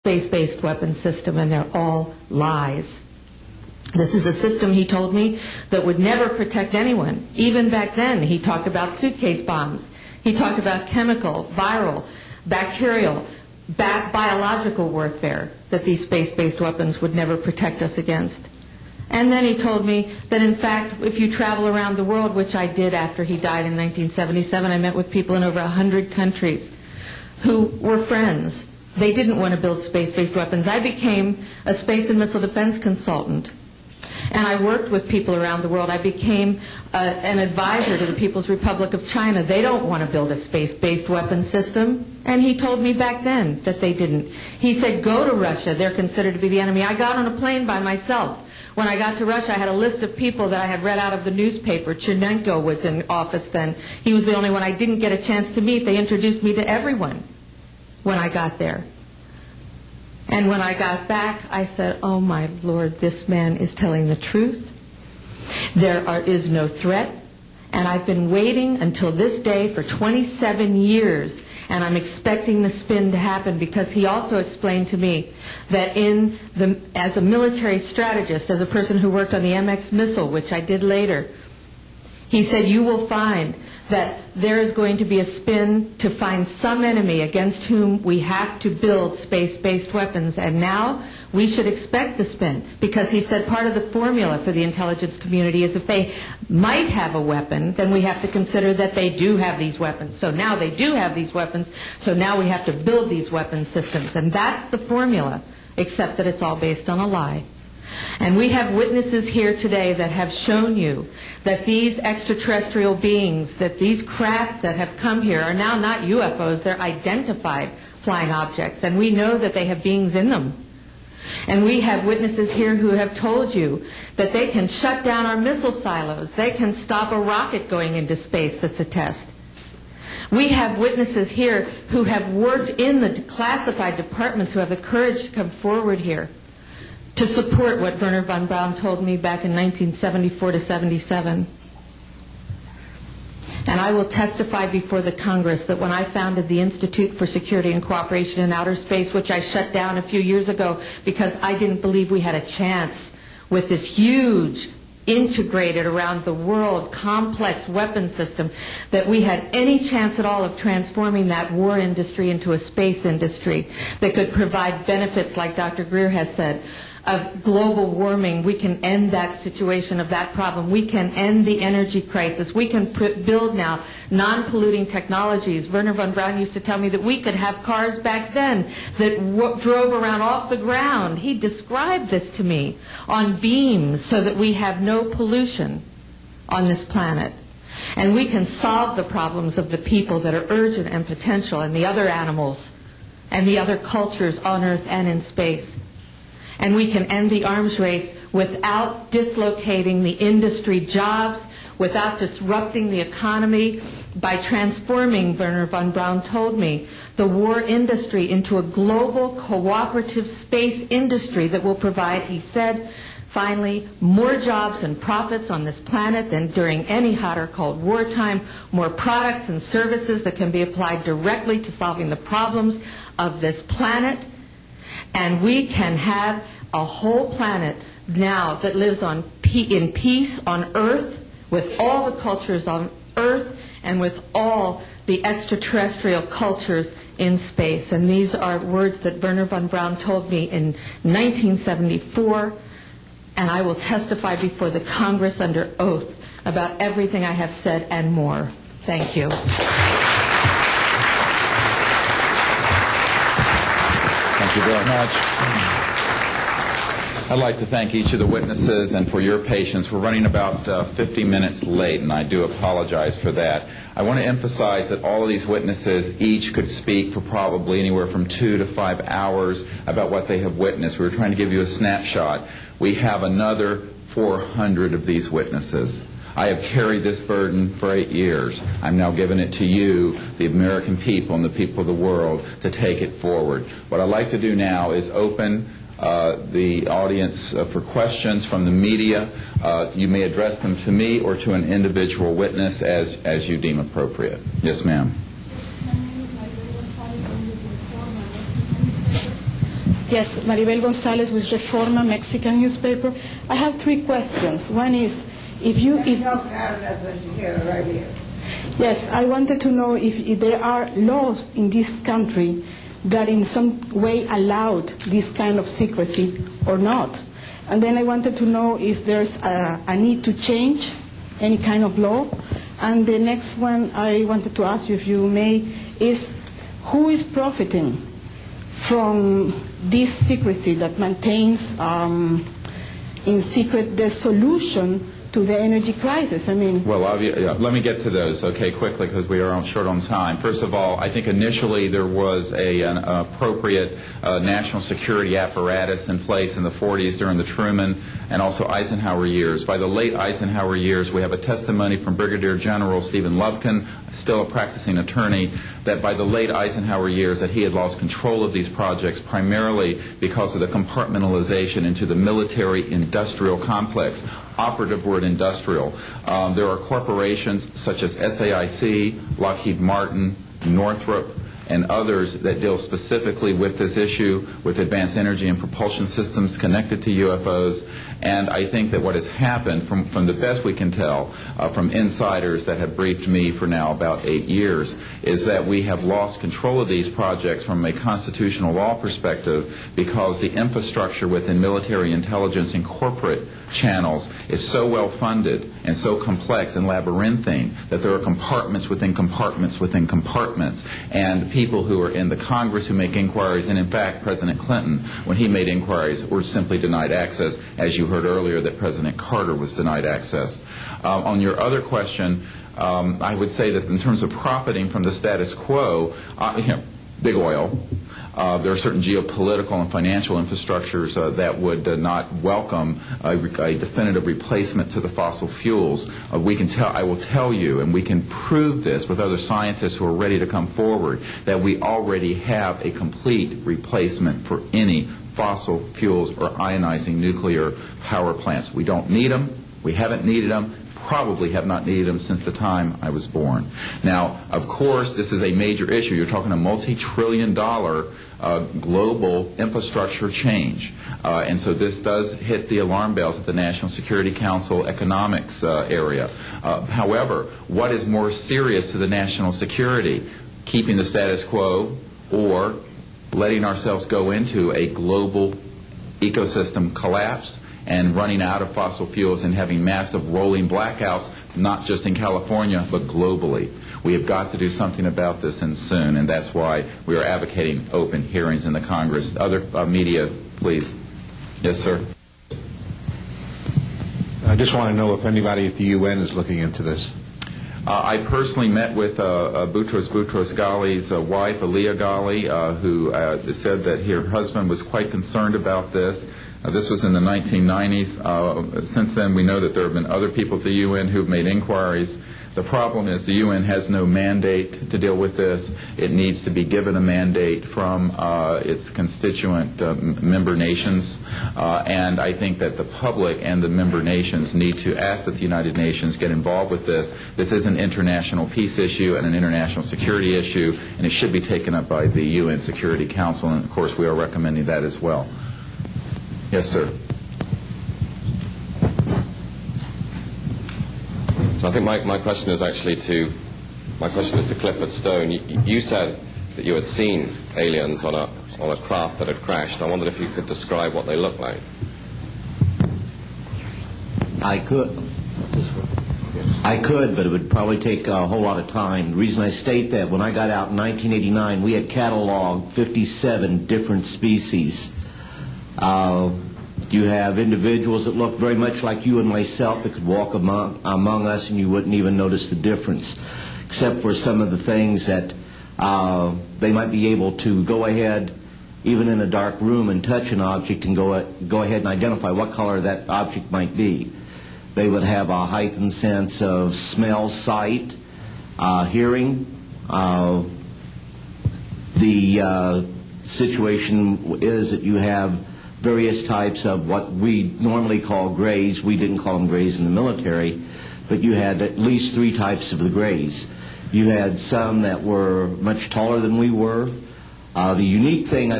space-based weapon system, and they're all lies. This is a system, he told me, that would never protect anyone. Even back then, he talked about suitcase bombs. He talked about chemical, viral, bacterial, biological warfare, that these space-based weapons would never protect us against. And then he told me that, in fact, if you travel around the world, which I did after he died in 1977, I met with people in over 100 countries who were friends. They didn't want to build space-based weapons. I became a space and missile defense consultant, and I worked with people around the world. I became an advisor to the People's Republic of China. They don't want to build a space-based weapon system, and he told me back then that they didn't. He said, go to Russia. They're considered to be the enemy. I got on a plane by myself. When I got to Russia, I had a list of people that I had read out of the newspaper. Chernenko was in office then. He was the only one I didn't get a chance to meet. They introduced me to everyone when I got there. And when I got back, I said, oh my Lord, this man is telling the truth. There is no threat. And I've been waiting until this day for 27 years, and I'm expecting the spin to happen, because he also explained to me that as a military strategist, as a person who worked on the MX missile, which I did later, he said, you will find that there is going to be a spin to find some enemy against whom we have to build space-based weapons. And now we should expect the spin, because he said part of the formula for the intelligence community is if they might have a weapon, then we have to consider that they do have these weapons. So now they do have these weapons, so now we have to build these weapon systems. And that's the formula, except that it's all based on a lie. And we have witnesses here today that have shown you that these extraterrestrial beings, that these craft that have come here are now not UFOs, they're identified flying objects, and we know that they have beings in them. And we have witnesses here who have told you that they can shut down our missile silos, they can stop a rocket going into space that's a test. We have witnesses here who have worked in the classified departments, who have the courage to come forward here to support what Wernher von Braun told me back in 1974 to 77. And I will testify before the Congress that when I founded the Institute for Security and Cooperation in Outer Space, which I shut down a few years ago because I didn't believe we had a chance with this huge, integrated around the world, complex weapon system, that we had any chance at all of transforming that war industry into a space industry that could provide benefits, like Dr. Greer has said, of global warming. We can end that situation of that problem. We can end the energy crisis. We can build now non-polluting technologies. Wernher von Braun used to tell me that we could have cars back then that drove around off the ground. He described this to me on beams so that we have no pollution on this planet. And we can solve the problems of the people that are urgent and potential, and the other animals and the other cultures on Earth and in space. And we can end the arms race without dislocating the industry jobs, without disrupting the economy, by transforming, Wernher von Braun told me, the war industry into a global cooperative space industry that will provide, he said, finally, more jobs and profits on this planet than during any hot or cold wartime, more products and services that can be applied directly to solving the problems of this planet. And we can have a whole planet now that lives in peace on Earth, with all the cultures on Earth, and with all the extraterrestrial cultures in space. And these are words that Wernher von Braun told me in 1974, and I will testify before the Congress under oath about everything I have said and more. Thank you. Thank you very much. I'd like to thank each of the witnesses and for your patience. We're running about 50 minutes late, and I do apologize for that. I want to emphasize that all of these witnesses each could speak for probably anywhere from 2 to 5 hours about what they have witnessed. We were trying to give you a snapshot. We have another 400 of these witnesses. I have carried this burden for 8 years. I'm now giving it to you, the American people and the people of the world, to take it forward. What I'd like to do now is open the audience for questions from the media. You may address them to me or to an individual witness as you deem appropriate. Yes, ma'am. Yes, Maribel Gonzalez with Reforma, Mexican newspaper. I have 3 questions. One is, Yes, I wanted to know if there are laws in this country that in some way allowed this kind of secrecy or not. And then I wanted to know if there's a need to change any kind of law. And the next one I wanted to ask you, if you may, is who is profiting from this secrecy that maintains in secret the solution to the energy crisis? I mean... Well, let me get to those, okay, quickly, because we are short on time. First of all, I think initially there was an appropriate national security apparatus in place in the 40s during the Truman and also Eisenhower years. By the late Eisenhower years, we have a testimony from Brigadier General Stephen Lubkin, still a practicing attorney, that by the late Eisenhower years that he had lost control of these projects primarily because of the compartmentalization into the military-industrial complex. Operative word industrial. There are corporations such as SAIC, Lockheed Martin, Northrop, and others that deal specifically with this issue, with advanced energy and propulsion systems connected to UFOs. And I think that what has happened, from the best we can tell, from insiders that have briefed me for now about 8 years, is that we have lost control of these projects from a constitutional law perspective because the infrastructure within military intelligence and corporate channels is so well funded and so complex and labyrinthine that there are compartments within compartments within compartments, and people who are in the Congress who make inquiries, and in fact President Clinton, when he made inquiries, were simply denied access, as you heard earlier that President Carter was denied access. On your other question, I would say that in terms of profiting from the status quo, big oil. There are certain geopolitical and financial infrastructures that would not welcome a definitive replacement to the fossil fuels. I will tell you, and we can prove this with other scientists who are ready to come forward, that we already have a complete replacement for any fossil fuels or ionizing nuclear power plants. We don't need them. We haven't needed them. Probably have not needed them since the time I was born. Now, of course, this is a major issue. You're talking a multi-trillion-dollar global infrastructure change. And so this does hit the alarm bells at the National Security Council economics area. However, what is more serious to the national security? Keeping the status quo or letting ourselves go into a global ecosystem collapse and running out of fossil fuels and having massive rolling blackouts, not just in California, but globally. We have got to do something about this, and soon, and that's why we are advocating open hearings in the Congress. Other media, please. Yes, sir. I just want to know if anybody at the UN is looking into this. I personally met with Boutros Ghali's wife, Aliyah Ghali, who said that her husband was quite concerned about this. This was in the 1990s. Since then, we know that there have been other people at the UN who have made inquiries. The problem is the UN has no mandate to deal with this. It needs to be given a mandate from its constituent member nations. And I think that the public and the member nations need to ask that the United Nations get involved with this. This is an international peace issue and an international security issue, and it should be taken up by the UN Security Council, and of course we are recommending that as well. Yes, sir. So I think my question is actually to Clifford Stone. You said that you had seen aliens on a craft that had crashed. I wondered if you could describe what they looked like. I could, but it would probably take a whole lot of time. The reason I state that, when I got out in 1989, we had cataloged 57 different species. You have individuals that look very much like you and myself that could walk among us and you wouldn't even notice the difference, except for some of the things that they might be able to go ahead, even in a dark room, and touch an object and go ahead and identify what color that object might be. They would have a heightened sense of smell, sight, hearing. The situation is that you have various types of what we normally call grays. We didn't call them grays in the military, but you had at least 3 types of the grays. You had some that were much taller than we were. The unique thing,